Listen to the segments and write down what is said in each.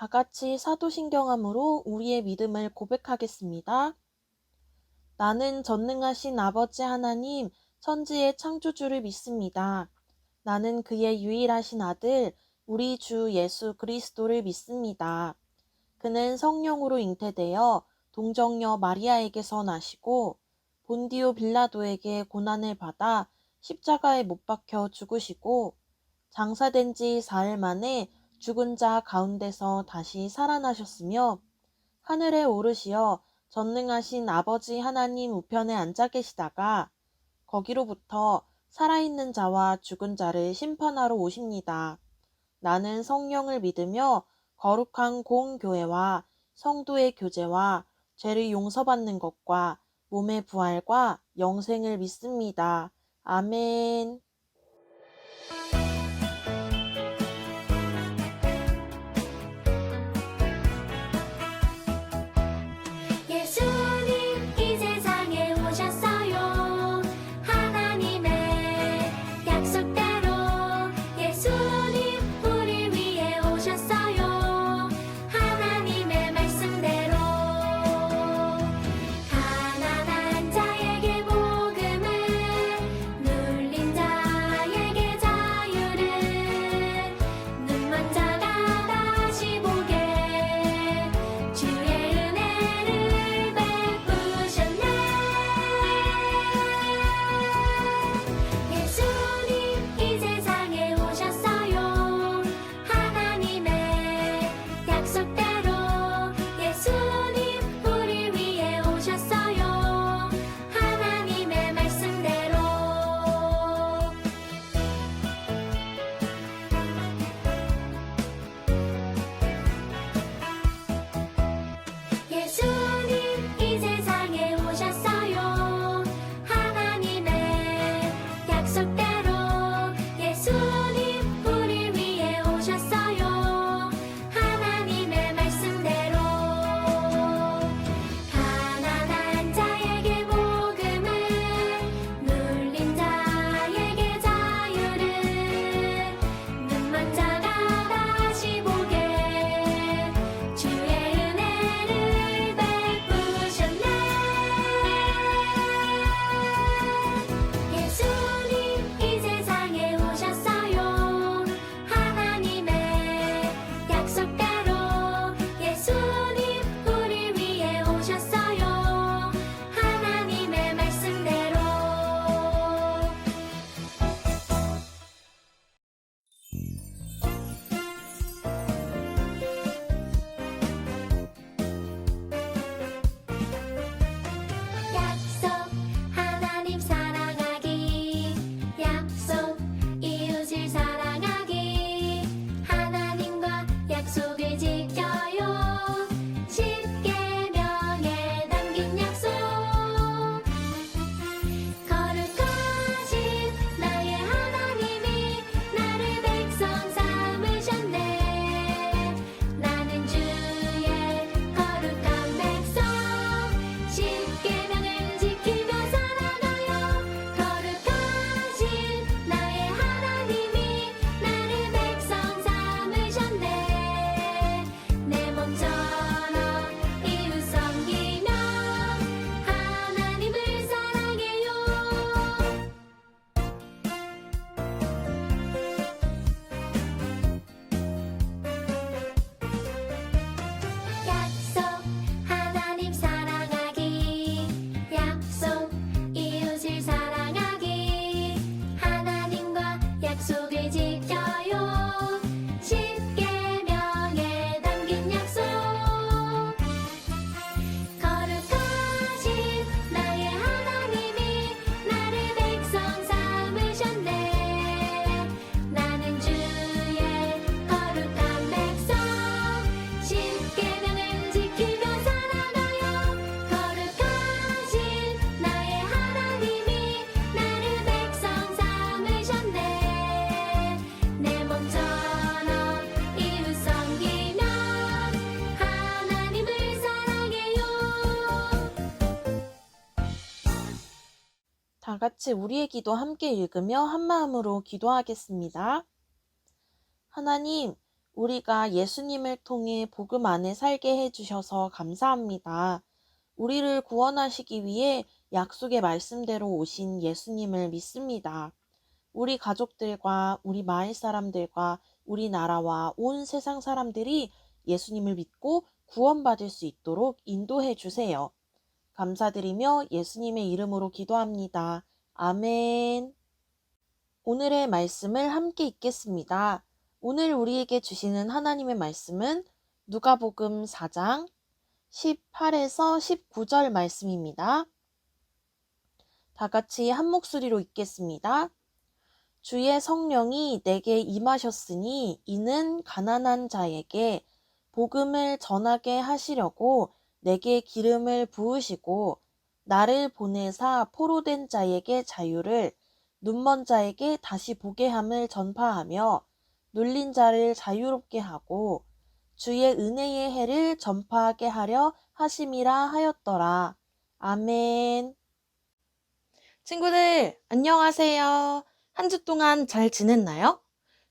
다 같이 사도신경함으로 우리의 믿음을 고백하겠습니다. 나는 전능하신 아버지 하나님, 천지의 창조주를 믿습니다. 나는 그의 유일하신 아들, 우리 주 예수 그리스도를 믿습니다. 그는 성령으로 잉태되어 동정녀 마리아에게서 나시고 본디오 빌라도에게 고난을 받아 십자가에 못 박혀 죽으시고 장사된 지 4일 만에 죽은 자 가운데서 다시 살아나셨으며 하늘에 오르시어 전능하신 아버지 하나님 우편에 앉아 계시다가 거기로부터 살아있는 자와 죽은 자를 심판하러 오십니다. 나는 성령을 믿으며 거룩한 공교회와 성도의 교제와 죄를 용서받는 것과 몸의 부활과 영생을 믿습니다. 아멘. 예수님 이 세상에 오셨어요. 하나님의 약속대로 예수님 우리 위해 오셨어요. 하나님의 말씀대로 가난한 자에게 복음을, 눌린 자에게 자유를, 눈먼 자가 다시 보게 주의 은혜를 베푸셨네. 예수님 이 세상에 오셨어요. 하나님의 약속대로 예수님 우리 위해 오셨어요. 하나님의 말씀대로 예수님 이 세상에 오셨어요. 하나님의 약속대로 예수님 우리 위해 오셨어요. 하나님의 말씀대로 가난한 자에게 복음을, 눌린 자에게 자유를, 눈먼 자가 다시 보게 주의 은혜를 베푸셨네. 예수님 이 세상에 오셨어요. 하나님의 약속대로 예수님 우리 위해 오셨어요. 하나님의 말씀대로 약속 하나님 사랑하기, 약속 이웃을 사랑하기, 하나님과 약속을 지켜요. 십계명에 담긴 약속, 거룩하신 나의 하나님이 나를 백성 삼으셨네. 나는 주의 거룩한 백성, 십계명을 지키며 살아가요. 거룩하신 나의 하나님이 나를 백성 삼으셨네. 내 몸처럼 이웃 섬기며 하나님을 사랑해요. 약속 하나님 사랑하기, 약속 이웃을 사랑하기, 하나님과 약속을 지켜요. 십계명에 담긴 약속, 거룩하신 나의 하나님이 나를 백성 삼으셨네. 나는 주의 거룩한 백성, 십계명을 지키며 살아가요. 거룩하신 나의 하나님이 나를 백성 삼으셨네. 내 몸처럼 이웃 섬기며 하나님을 사랑해요. 다 같이 우리의 기도 함께 읽으며 한 마음으로 기도하겠습니다. 하나님, 우리가 예수님을 통해 복음 안에 살게 해주셔서 감사합니다. 우리를 구원하시기 위해 약속의 말씀대로 오신 예수님을 믿습니다. 우리 가족들과 우리 마을 사람들과 우리나라와 온 세상 사람들이 예수님을 믿고 구원받을 수 있도록 인도해 주세요. 감사드리며 예수님의 이름으로 기도합니다. 아멘. 오늘의 말씀을 함께 읽겠습니다. 오늘 우리에게 주시는 하나님의 말씀은 누가복음 4장 18에서 19절 말씀입니다. 다 같이 한 목소리로 읽겠습니다. 주의 성령이 내게 임하셨으니 이는 가난한 자에게 복음을 전하게 하시려고 내게 기름을 부으시고 나를 보내사 포로된 자에게 자유를 눈먼 자에게 다시 보게 함을 전파하며 눌린 자를 자유롭게 하고 주의 은혜의 해를 전파하게 하려 하심이라 하였더라. 아멘. 친구들, 안녕하세요. 한 주 동안 잘 지냈나요?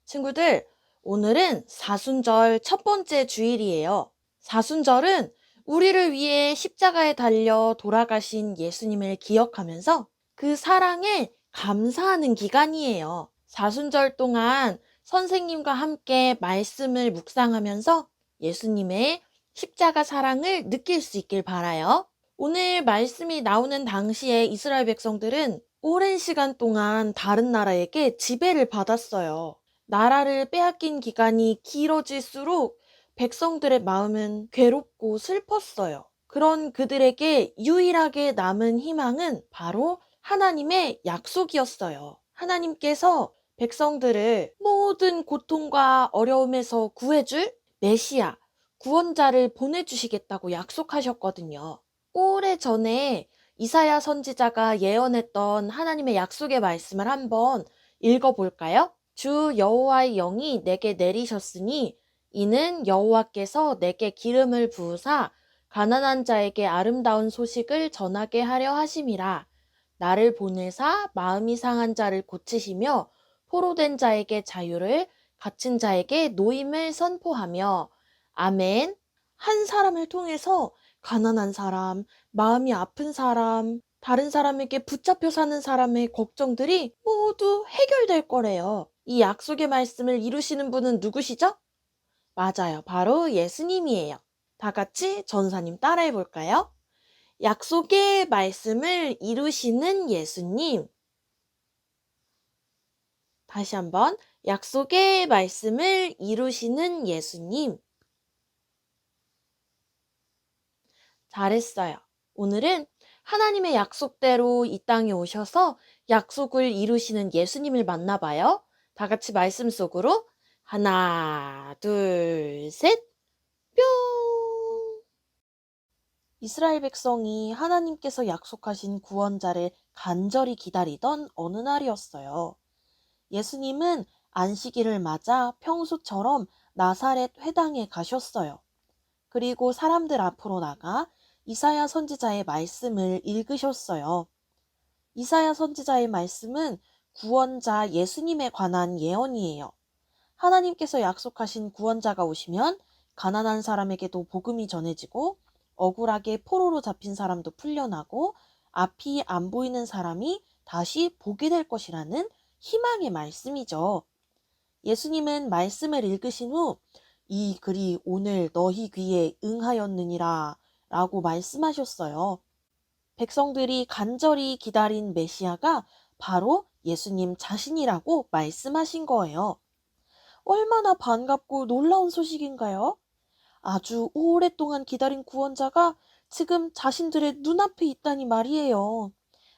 친구들, 오늘은 사순절 첫 번째 주일이에요. 사순절은 우리를 위해 십자가에 달려 돌아가신 예수님을 기억하면서 그 사랑에 감사하는 기간이에요. 사순절 동안 선생님과 함께 말씀을 묵상하면서 예수님의 십자가 사랑을 느낄 수 있길 바라요. 오늘 말씀이 나오는 당시에 이스라엘 백성들은 오랜 시간 동안 다른 나라에게 지배를 받았어요. 나라를 빼앗긴 기간이 길어질수록 백성들의 마음은 괴롭고 슬펐어요. 그런 그들에게 유일하게 남은 희망은 바로 하나님의 약속이었어요. 하나님께서 백성들을 모든 고통과 어려움에서 구해줄 메시아, 구원자를 보내주시겠다고 약속하셨거든요. 오래전에 이사야 선지자가 예언했던 하나님의 약속의 말씀을 한번 읽어볼까요? 주 여호와의 영이 내게 내리셨으니 이는 여호와께서 내게 기름을 부으사 가난한 자에게 아름다운 소식을 전하게 하려 하심이라. 나를 보내사 마음이 상한 자를 고치시며 포로된 자에게 자유를 갇힌 자에게 노임을 선포하며 아멘. 한 사람을 통해서 가난한 사람, 마음이 아픈 사람, 다른 사람에게 붙잡혀 사는 사람의 걱정들이 모두 해결될 거래요. 이 약속의 말씀을 이루시는 분은 누구시죠? 맞아요. 바로 예수님이에요. 다 같이 전사님 따라해 볼까요? 약속의 말씀을 이루시는 예수님. 다시 한번 약속의 말씀을 이루시는 예수님. 잘했어요. 오늘은 하나님의 약속대로 이 땅에 오셔서 약속을 이루시는 예수님을 만나봐요. 다 같이 말씀 속으로 하나, 둘, 셋, 뿅! 이스라엘 백성이 하나님께서 약속하신 구원자를 간절히 기다리던 어느 날이었어요. 예수님은 안식일을 맞아 평소처럼 나사렛 회당에 가셨어요. 그리고 사람들 앞으로 나가 이사야 선지자의 말씀을 읽으셨어요. 이사야 선지자의 말씀은 구원자 예수님에 관한 예언이에요. 하나님께서 약속하신 구원자가 오시면 가난한 사람에게도 복음이 전해지고 억울하게 포로로 잡힌 사람도 풀려나고 앞이 안 보이는 사람이 다시 보게 될 것이라는 희망의 말씀이죠. 예수님은 말씀을 읽으신 후 이 글이 오늘 너희 귀에 응하였느니라 라고 말씀하셨어요. 백성들이 간절히 기다린 메시아가 바로 예수님 자신이라고 말씀하신 거예요. 얼마나 반갑고 놀라운 소식인가요? 아주 오랫동안 기다린 구원자가 지금 자신들의 눈앞에 있다니 말이에요.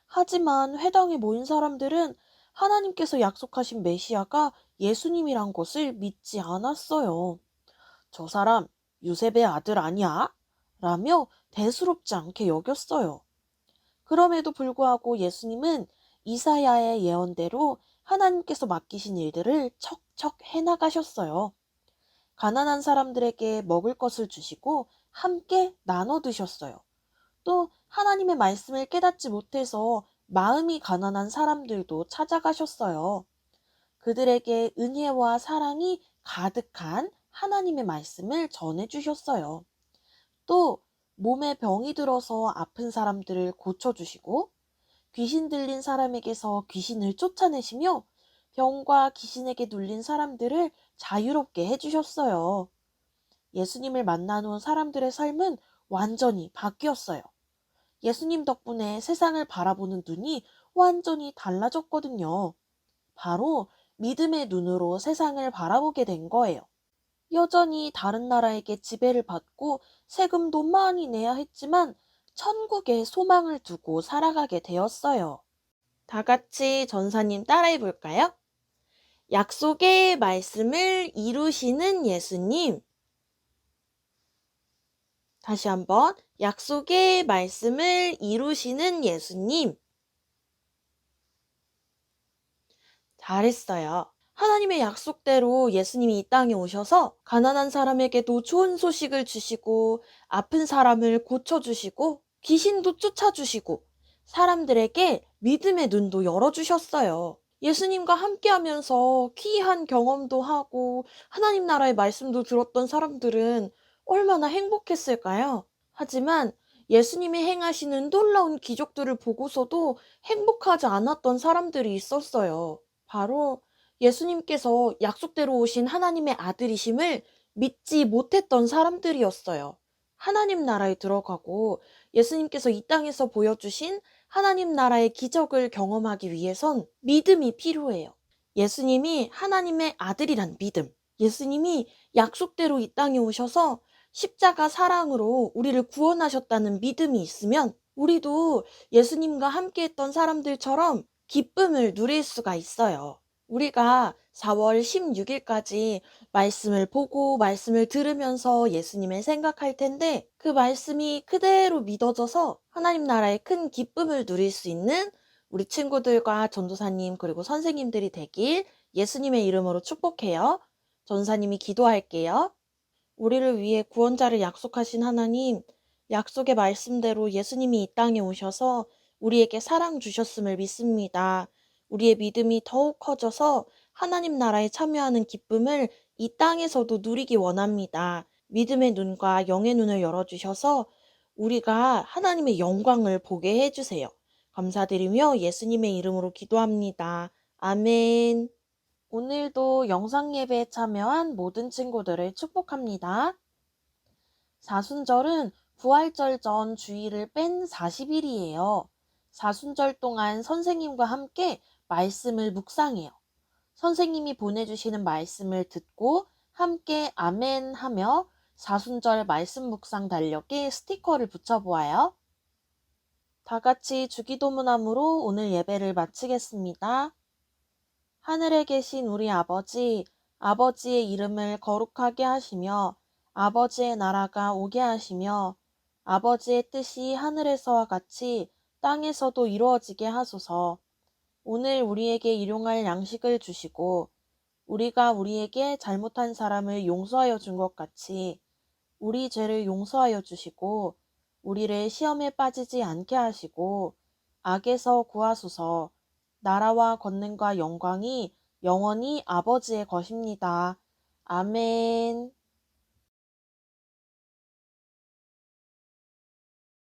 하지만 회당에 모인 사람들은 하나님께서 약속하신 메시아가 예수님이란 것을 믿지 않았어요. 저 사람 요셉의 아들 아니야? 라며 대수롭지 않게 여겼어요. 그럼에도 불구하고 예수님은 이사야의 예언대로 하나님께서 맡기신 일들을 척척 해나가셨어요. 가난한 사람들에게 먹을 것을 주시고 함께 나눠 드셨어요. 또 하나님의 말씀을 깨닫지 못해서 마음이 가난한 사람들도 찾아가셨어요. 그들에게 은혜와 사랑이 가득한 하나님의 말씀을 전해주셨어요. 또 몸에 병이 들어서 아픈 사람들을 고쳐주시고 귀신 들린 사람에게서 귀신을 쫓아내시며 병과 귀신에게 눌린 사람들을 자유롭게 해주셨어요. 예수님을 만난 후 사람들의 삶은 완전히 바뀌었어요. 예수님 덕분에 세상을 바라보는 눈이 완전히 달라졌거든요. 바로 믿음의 눈으로 세상을 바라보게 된 거예요. 여전히 다른 나라에게 지배를 받고 세금도 많이 내야 했지만 천국에 소망을 두고 살아가게 되었어요. 다 같이 전사님 따라해 볼까요? 약속의 말씀을 이루시는 예수님. 다시 한번 약속의 말씀을 이루시는 예수님. 잘했어요. 하나님의 약속대로 예수님이 이 땅에 오셔서 가난한 사람에게도 좋은 소식을 주시고 아픈 사람을 고쳐주시고 귀신도 쫓아주시고 사람들에게 믿음의 눈도 열어주셨어요. 예수님과 함께하면서 귀한 경험도 하고 하나님 나라의 말씀도 들었던 사람들은 얼마나 행복했을까요? 하지만 예수님이 행하시는 놀라운 기적들을 보고서도 행복하지 않았던 사람들이 있었어요. 바로 예수님께서 약속대로 오신 하나님의 아들이심을 믿지 못했던 사람들이었어요. 하나님 나라에 들어가고 예수님께서 이 땅에서 보여주신 하나님 나라의 기적을 경험하기 위해선 믿음이 필요해요. 예수님이 하나님의 아들이란 믿음. 예수님이 약속대로 이 땅에 오셔서 십자가 사랑으로 우리를 구원하셨다는 믿음이 있으면 우리도 예수님과 함께했던 사람들처럼 기쁨을 누릴 수가 있어요. 우리가 4월 16일까지 말씀을 보고 말씀을 들으면서 예수님을 생각할 텐데 그 말씀이 그대로 믿어져서 하나님 나라의 큰 기쁨을 누릴 수 있는 우리 친구들과 전도사님 그리고 선생님들이 되길 예수님의 이름으로 축복해요. 전사님이 기도할게요. 우리를 위해 구원자를 약속하신 하나님, 약속의 말씀대로 예수님이 이 땅에 오셔서 우리에게 사랑 주셨음을 믿습니다. 우리의 믿음이 더욱 커져서 하나님 나라에 참여하는 기쁨을 이 땅에서도 누리기 원합니다. 믿음의 눈과 영의 눈을 열어주셔서 우리가 하나님의 영광을 보게 해주세요. 감사드리며 예수님의 이름으로 기도합니다. 아멘. 오늘도 영상 예배에 참여한 모든 친구들을 축복합니다. 사순절은 부활절 전 주일을 뺀 40일이에요. 사순절 동안 선생님과 함께 말씀을 묵상해요. 선생님이 보내주시는 말씀을 듣고 함께 아멘 하며 사순절 말씀 묵상 달력에 스티커를 붙여보아요. 다 같이 주기도문함으로 오늘 예배를 마치겠습니다. 하늘에 계신 우리 아버지, 아버지의 이름을 거룩하게 하시며 아버지의 나라가 오게 하시며 아버지의 뜻이 하늘에서와 같이 땅에서도 이루어지게 하소서. 오늘 우리에게 일용할 양식을 주시고 우리가 우리에게 잘못한 사람을 용서하여 준 것 같이 우리 죄를 용서하여 주시고 우리를 시험에 빠지지 않게 하시고 악에서 구하소서. 나라와 권능과 영광이 영원히 아버지의 것입니다. 아멘.